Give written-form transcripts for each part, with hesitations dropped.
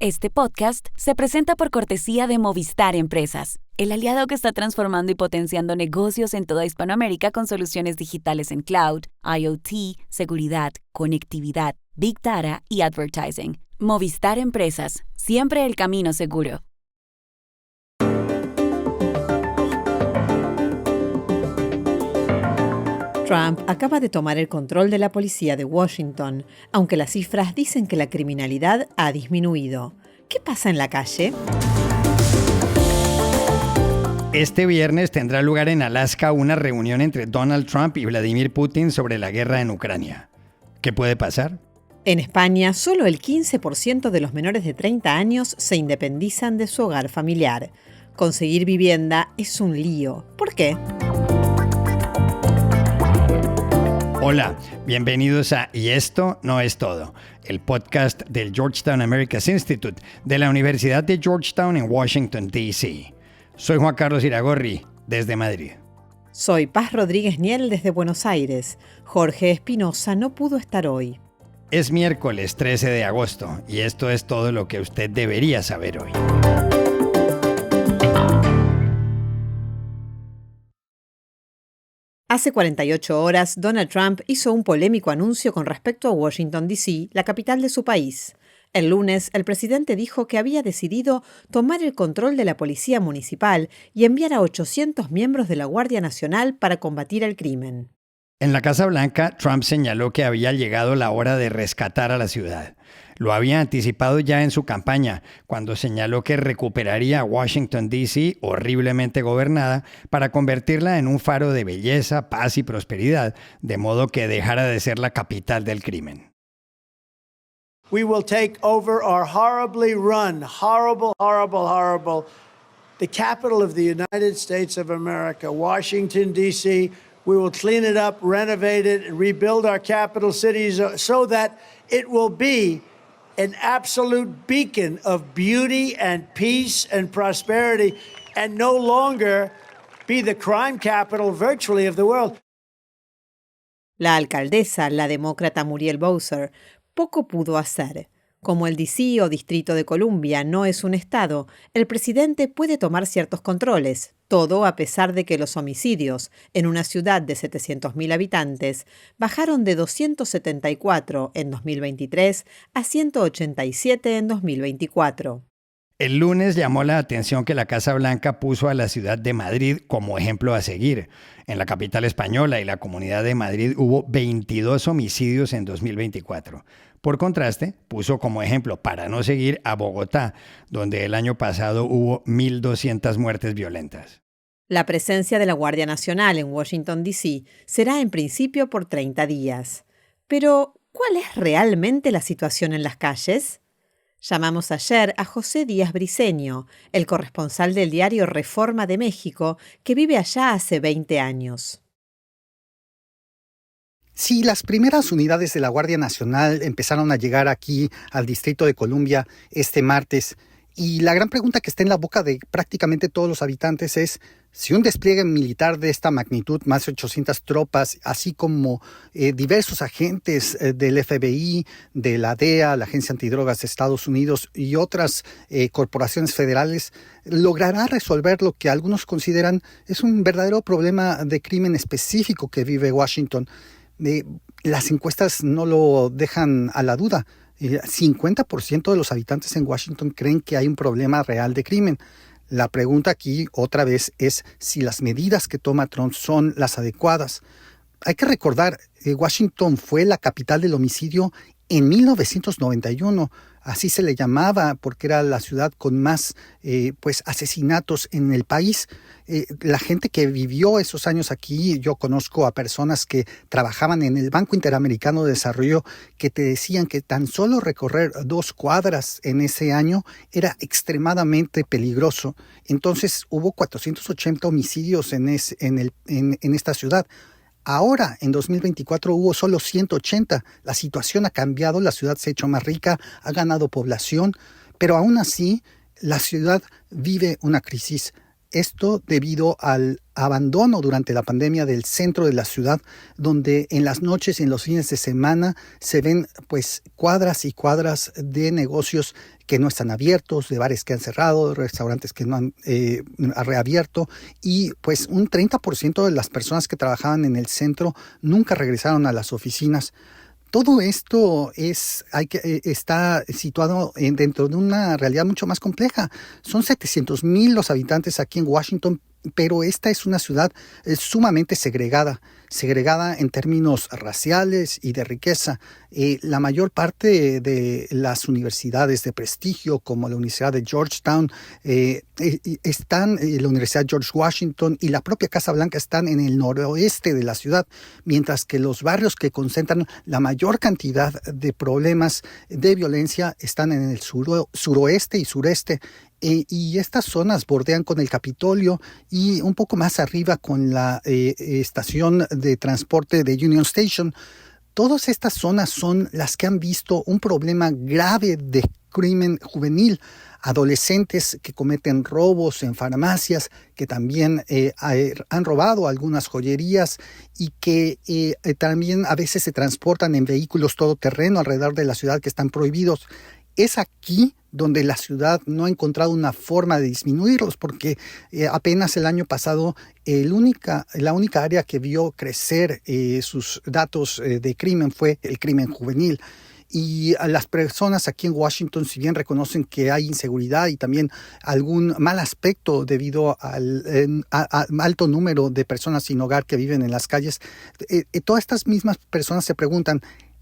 Este podcast se presenta por cortesía de Movistar Empresas, el aliado que está transformando y potenciando negocios en toda Hispanoamérica con soluciones digitales en cloud, IoT, seguridad, conectividad, Big Data y advertising. Movistar Empresas, siempre el camino seguro. Trump acaba de tomar el control de la policía de Washington, aunque las cifras dicen que la criminalidad ha disminuido. ¿Qué pasa en la calle? Este viernes tendrá lugar en Alaska una reunión entre Donald Trump y Vladimir Putin sobre la guerra en Ucrania. ¿Qué puede pasar? En España, solo el 15% de los menores de 30 años se independizan de su hogar familiar. Conseguir vivienda es un lío. ¿Por qué? Hola, bienvenidos a Y esto no es todo, el podcast del Georgetown Americas Institute de la Universidad de Georgetown en Washington, D.C. Soy Juan Carlos Iragorri, desde Madrid. Soy Paz Rodríguez Niel desde Buenos Aires. Jorge Espinosa no pudo estar hoy. Es miércoles 13 de agosto y esto es todo lo que usted debería saber hoy. Hace 48 horas, Donald Trump hizo un polémico anuncio con respecto a Washington, D.C., la capital de su país. El lunes, el presidente dijo que había decidido tomar el control de la policía municipal y enviar a 800 miembros de la Guardia Nacional para combatir el crimen. En la Casa Blanca, Trump señaló que había llegado la hora de rescatar a la ciudad. Lo había anticipado ya en su campaña, cuando señaló que recuperaría a Washington, D.C., horriblemente gobernada, para convertirla en un faro de belleza, paz y prosperidad, de modo que dejara de ser la capital del crimen. We will take over our horribly run, horrible, the capital of the United States of America, Washington, D.C., we will clean it up, renovate it, and rebuild our capital cities so that it will be an absolute beacon of beauty and peace and prosperity, and no longer be the crime capital virtually of the world. La alcaldesa, la demócrata Muriel Bowser, poco pudo hacer. Como el D.C. o Distrito de Columbia no es un estado, el presidente puede tomar ciertos controles, todo a pesar de que los homicidios, en una ciudad de 700.000 habitantes, bajaron de 274 en 2023 a 187 en 2024. El lunes llamó la atención que la Casa Blanca puso a la ciudad de Madrid como ejemplo a seguir. En la capital española y la Comunidad de Madrid hubo 22 homicidios en 2024. Por contraste, puso como ejemplo para no seguir a Bogotá, donde el año pasado hubo 1.200 muertes violentas. La presencia de la Guardia Nacional en Washington, D.C. será en principio por 30 días. Pero, ¿cuál es realmente la situación en las calles? Llamamos ayer a José Díaz Briceño, el corresponsal del diario Reforma de México, que vive allá hace 20 años. Sí, las primeras unidades de la Guardia Nacional empezaron a llegar aquí al Distrito de Columbia este martes. Y la gran pregunta que está en la boca de prácticamente todos los habitantes es si un despliegue militar de esta magnitud, más de 800 tropas, así como diversos agentes del FBI, de la DEA, la Agencia Antidrogas de Estados Unidos y otras corporaciones federales, logrará resolver lo que algunos consideran es un verdadero problema de crimen específico que vive Washington. Las encuestas no lo dejan a la duda. 50% de los habitantes en Washington creen que hay un problema real de crimen. La pregunta aquí, otra vez, es si las medidas que toma Trump son las adecuadas. Hay que recordar, Washington fue la capital del homicidio en 1991. Así se le llamaba porque era la ciudad con más asesinatos en el país. La gente que vivió esos años aquí, yo conozco a personas que trabajaban en el Banco Interamericano de Desarrollo que te decían que tan solo recorrer 2 cuadras en ese año era extremadamente peligroso. Entonces hubo 480 homicidios en esta ciudad. Ahora, en 2024, hubo solo 180. La situación ha cambiado, la ciudad se ha hecho más rica, ha ganado población, pero aún así la ciudad vive una crisis. Esto debido al abandono durante la pandemia del centro de la ciudad, donde en las noches y en los fines de semana se ven pues cuadras y cuadras de negocios que no están abiertos, de bares que han cerrado, de restaurantes que no han reabierto, y pues un 30% de las personas que trabajaban en el centro nunca regresaron a las oficinas. Todo esto está situado dentro de una realidad mucho más compleja. Son 700,000 los habitantes aquí en Washington, pero esta es una ciudad sumamente segregada en términos raciales y de riqueza. La mayor parte de las universidades de prestigio, como la Universidad de Georgetown, la Universidad George Washington y la propia Casa Blanca están en el noroeste de la ciudad, mientras que los barrios que concentran la mayor cantidad de problemas de violencia están en el suroeste y sureste. Y estas zonas bordean con el Capitolio y un poco más arriba con la estación de transporte de Union Station. Todas estas zonas son las que han visto un problema grave de crimen juvenil. Adolescentes que cometen robos en farmacias, que también han robado algunas joyerías y que también a veces se transportan en vehículos todoterreno alrededor de la ciudad que están prohibidos. Es aquí donde la ciudad no ha encontrado una forma de disminuirlos, porque apenas el año pasado la única área que vio crecer sus datos de crimen fue el crimen juvenil. Y a las personas aquí en Washington, si bien reconocen que hay inseguridad y también algún mal aspecto debido al alto número de personas sin hogar que viven en las calles, todas estas mismas personas se preguntan,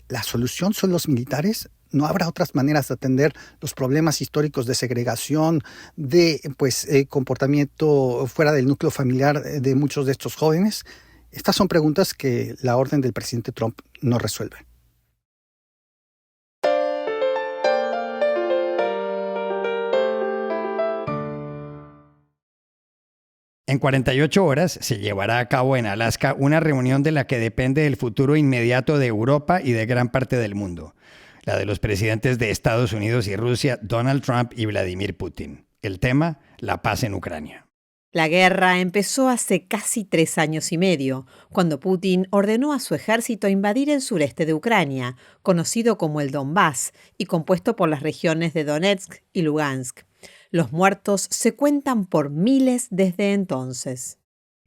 ¿la solución son los militares? ¿No habrá otras maneras de atender los problemas históricos de segregación, de comportamiento fuera del núcleo familiar de muchos de estos jóvenes? Estas son preguntas que la orden del presidente Trump no resuelve. En 48 horas se llevará a cabo en Alaska una reunión de la que depende el futuro inmediato de Europa y de gran parte del mundo, la de los presidentes de Estados Unidos y Rusia, Donald Trump y Vladimir Putin. El tema, la paz en Ucrania. La guerra empezó hace casi 3 años y medio, cuando Putin ordenó a su ejército invadir el sureste de Ucrania, conocido como el Donbass, y compuesto por las regiones de Donetsk y Lugansk. Los muertos se cuentan por miles desde entonces.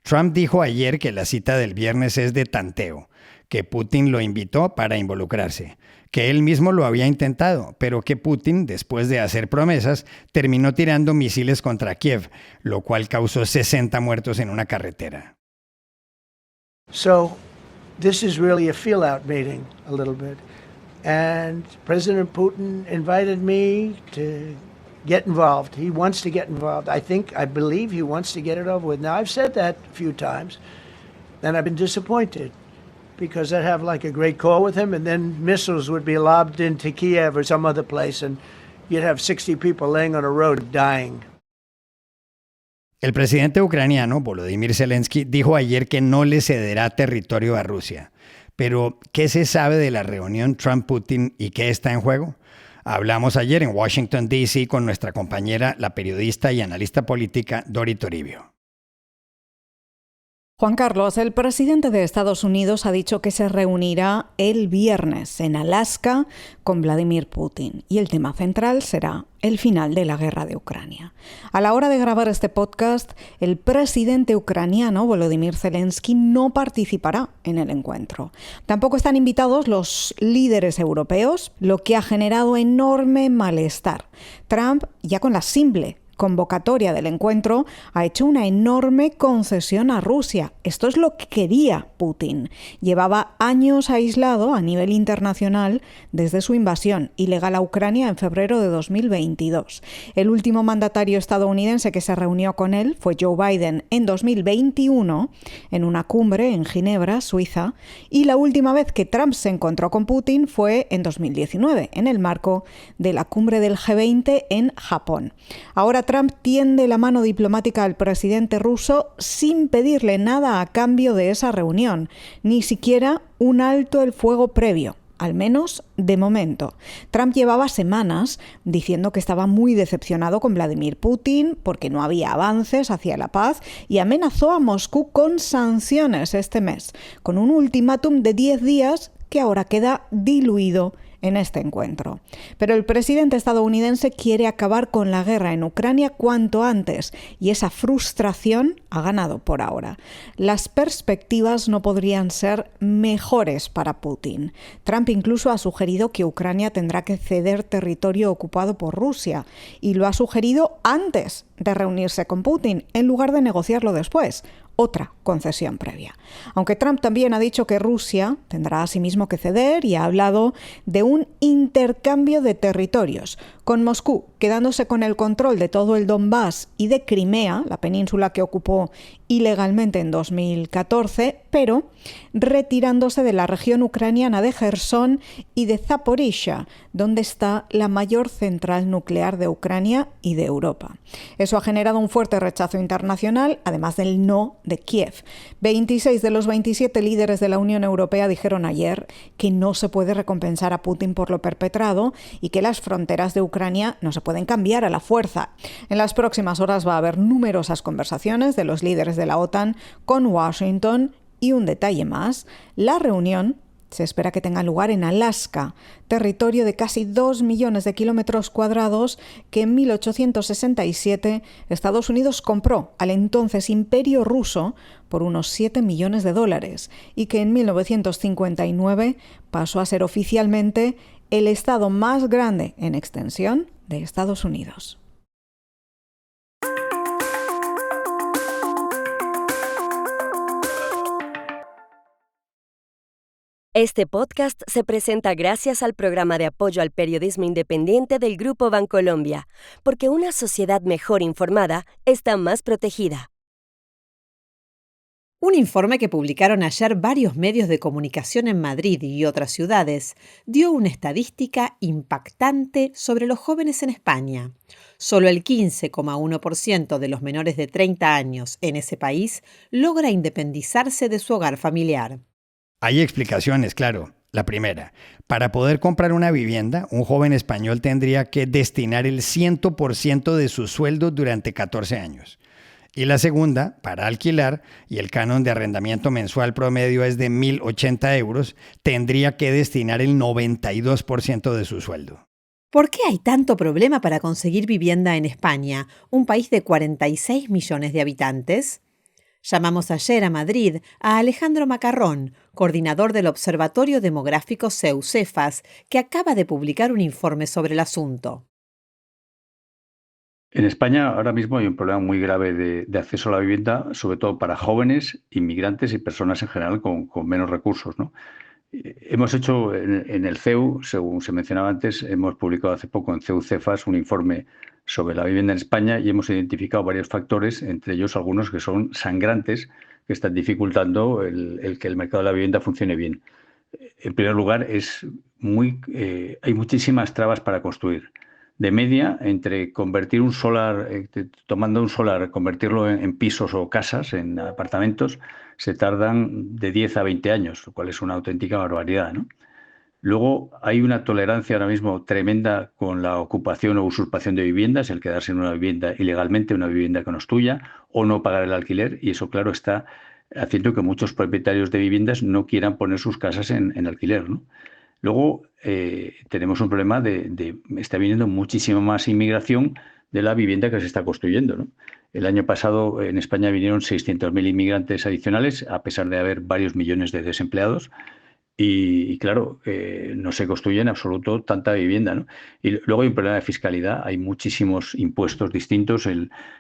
Trump dijo ayer que la cita del viernes es de tanteo, que Putin lo invitó para involucrarse, que él mismo lo había intentado, pero que Putin, después de hacer promesas, terminó tirando misiles contra Kiev, lo cual causó 60 muertos en una carretera. So, this is really a feel-out meeting, a little bit. And President Putin invited me to get involved. He wants to get involved. I believe he wants to get it over with. Now, I've said that a few times, and I've been disappointed because I'd have like a great call with him, and then missiles would be lobbed into Kiev or some other place, and you'd have 60 people laying on a road dying. El presidente ucraniano, Volodymyr Zelensky, dijo ayer que no le cederá territorio a Rusia. Pero, ¿qué se sabe de la reunión Trump-Putin y qué está en juego? Hablamos ayer en Washington, D.C. con nuestra compañera, la periodista y analista política Dori Toribio. Juan Carlos, el presidente de Estados Unidos ha dicho que se reunirá el viernes en Alaska con Vladimir Putin y el tema central será el final de la guerra de Ucrania. A la hora de grabar este podcast, el presidente ucraniano Volodymyr Zelensky no participará en el encuentro. Tampoco están invitados los líderes europeos, lo que ha generado enorme malestar. Trump, ya con la simple convocatoria del encuentro, ha hecho una enorme concesión a Rusia. Esto es lo que quería Putin. Llevaba años aislado a nivel internacional desde su invasión ilegal a Ucrania en febrero de 2022. El último mandatario estadounidense que se reunió con él fue Joe Biden en 2021 en una cumbre en Ginebra, Suiza, y la última vez que Trump se encontró con Putin fue en 2019, en el marco de la cumbre del G20 en Japón. Ahora Trump tiende la mano diplomática al presidente ruso sin pedirle nada a cambio de esa reunión, ni siquiera un alto el fuego previo. al menos de momento. Trump llevaba semanas diciendo que estaba muy decepcionado con Vladimir Putin porque no había avances hacia la paz y amenazó a Moscú con sanciones este mes, con un ultimátum de 10 días que ahora queda diluido en este encuentro. Pero el presidente estadounidense quiere acabar con la guerra en Ucrania cuanto antes y esa frustración ha ganado por ahora. Las perspectivas no podrían ser mejores para Putin. Trump incluso ha sugerido que Ucrania tendrá que ceder territorio ocupado por Rusia y lo ha sugerido antes de reunirse con Putin en lugar de negociarlo después. Otra concesión previa. Aunque Trump también ha dicho que Rusia tendrá asimismo que ceder y ha hablado de un intercambio de territorios, con Moscú quedándose con el control de todo el Donbass y de Crimea, la península que ocupó ilegalmente en 2014, pero retirándose de la región ucraniana de Jersón y de Zaporizhia, donde está la mayor central nuclear de Ucrania y de Europa. Eso ha generado un fuerte rechazo internacional, además del no de Kiev. 26 de los 27 líderes de la Unión Europea dijeron ayer que no se puede recompensar a Putin por lo perpetrado y que las fronteras de Ucrania no se pueden cambiar a la fuerza. En las próximas horas va a haber numerosas conversaciones de los líderes de la OTAN con Washington y un detalle más, la reunión se espera que tenga lugar en Alaska, territorio de casi 2 millones de kilómetros cuadrados que en 1867 Estados Unidos compró al entonces Imperio Ruso por unos 7 millones de dólares y que en 1959 pasó a ser oficialmente el estado más grande en extensión de Estados Unidos. Este podcast se presenta gracias al programa de apoyo al periodismo independiente del Grupo Bancolombia, porque una sociedad mejor informada está más protegida. Un informe que publicaron ayer varios medios de comunicación en Madrid y otras ciudades dio una estadística impactante sobre los jóvenes en España. Solo el 15,1% de los menores de 30 años en ese país logra independizarse de su hogar familiar. Hay explicaciones, claro. La primera, para poder comprar una vivienda, un joven español tendría que destinar el 100% de su sueldo durante 14 años. Y la segunda, para alquilar, y el canon de arrendamiento mensual promedio es de 1.080 euros, tendría que destinar el 92% de su sueldo. ¿Por qué hay tanto problema para conseguir vivienda en España, un país de 46 millones de habitantes? Llamamos ayer a Madrid a Alejandro Macarrón, coordinador del Observatorio Demográfico CEU-CEFAS, que acaba de publicar un informe sobre el asunto. En España ahora mismo hay un problema muy grave de acceso a la vivienda, sobre todo para jóvenes, inmigrantes y personas en general con menos recursos, ¿no? Hemos hecho en el CEU, según se mencionaba antes, hemos publicado hace poco en CEU-CEFAS un informe sobre la vivienda en España y hemos identificado varios factores, entre ellos algunos que son sangrantes, que están dificultando el que el mercado de la vivienda funcione bien. En primer lugar, hay muchísimas trabas para construir. De media, entre convertir un solar, tomando un solar, convertirlo en pisos o casas, en apartamentos, se tardan de 10 a 20 años, lo cual es una auténtica barbaridad, ¿no? Luego hay una tolerancia ahora mismo tremenda con la ocupación o usurpación de viviendas, el quedarse en una vivienda ilegalmente, una vivienda que no es tuya, o no pagar el alquiler, y eso, claro, está haciendo que muchos propietarios de viviendas no quieran poner sus casas en alquiler, ¿no? Luego tenemos un problema está viniendo muchísima más inmigración de la vivienda que se está construyendo, ¿no? El año pasado en España vinieron 600.000 inmigrantes adicionales, a pesar de haber varios millones de desempleados. Y claro, no se construye en absoluto tanta vivienda, ¿no? Y luego hay un problema de fiscalidad, hay muchísimos impuestos distintos.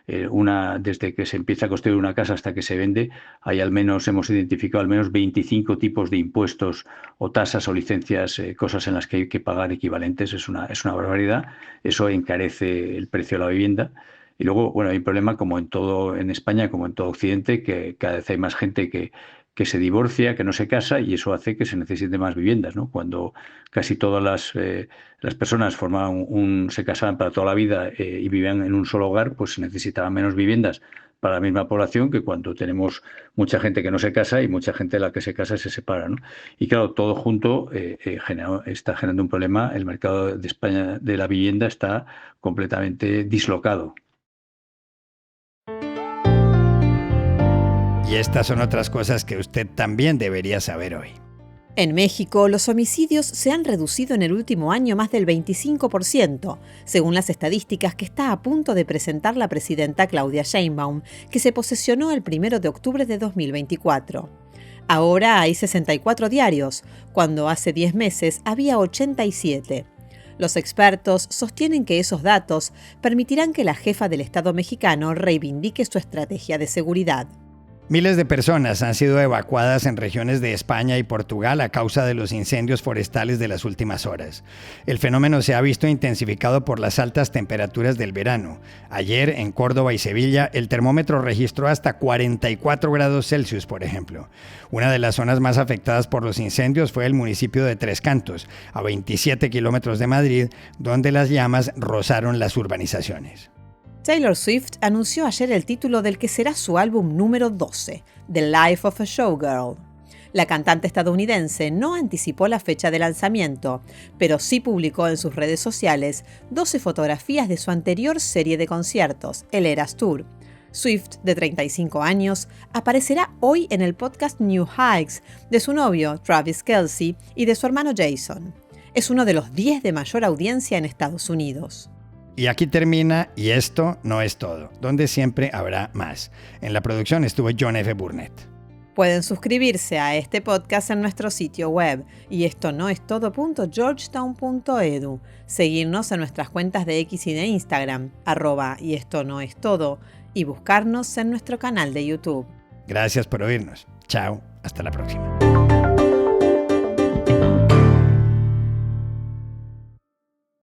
Desde que se empieza a construir una casa hasta que se vende, hemos identificado al menos 25 tipos de impuestos o tasas o licencias, cosas en las que hay que pagar equivalentes. Es una barbaridad. Eso encarece el precio de la vivienda. Y luego, bueno, hay un problema como en España, como en todo Occidente, que cada vez hay más gente que se divorcia, que no se casa, y eso hace que se necesiten más viviendas, ¿no? Cuando casi todas las personas se casaban para toda la vida y vivían en un solo hogar, pues se necesitaban menos viviendas para la misma población que cuando tenemos mucha gente que no se casa y mucha gente de la que se casa se separa, ¿no? Y claro, todo junto está generando un problema. El mercado de España de la vivienda está completamente dislocado. Y estas son otras cosas que usted también debería saber hoy. En México, los homicidios se han reducido en el último año más del 25%, según las estadísticas que está a punto de presentar la presidenta Claudia Sheinbaum, que se posesionó el 1 de octubre de 2024. Ahora hay 64 diarios, cuando hace 10 meses había 87. Los expertos sostienen que esos datos permitirán que la jefa del Estado mexicano reivindique su estrategia de seguridad. Miles de personas han sido evacuadas en regiones de España y Portugal a causa de los incendios forestales de las últimas horas. El fenómeno se ha visto intensificado por las altas temperaturas del verano. Ayer, en Córdoba y Sevilla, el termómetro registró hasta 44 grados Celsius, por ejemplo. Una de las zonas más afectadas por los incendios fue el municipio de Tres Cantos, a 27 kilómetros de Madrid, donde las llamas rozaron las urbanizaciones. Taylor Swift anunció ayer el título del que será su álbum número 12, The Life of a Showgirl. La cantante estadounidense no anticipó la fecha de lanzamiento, pero sí publicó en sus redes sociales 12 fotografías de su anterior serie de conciertos, el Eras Tour. Swift, de 35 años, aparecerá hoy en el podcast New Heights de su novio Travis Kelce y de su hermano Jason. Es uno de los 10 de mayor audiencia en Estados Unidos. Y aquí termina Y esto no es todo, donde siempre habrá más. En la producción estuvo John F. Burnett. Pueden suscribirse a este podcast en nuestro sitio web y esto no es todo.georgetown.edu. Seguirnos en nuestras cuentas de X y de Instagram, @y esto no es todo, y buscarnos en nuestro canal de YouTube. Gracias por oírnos. Chao, hasta la próxima.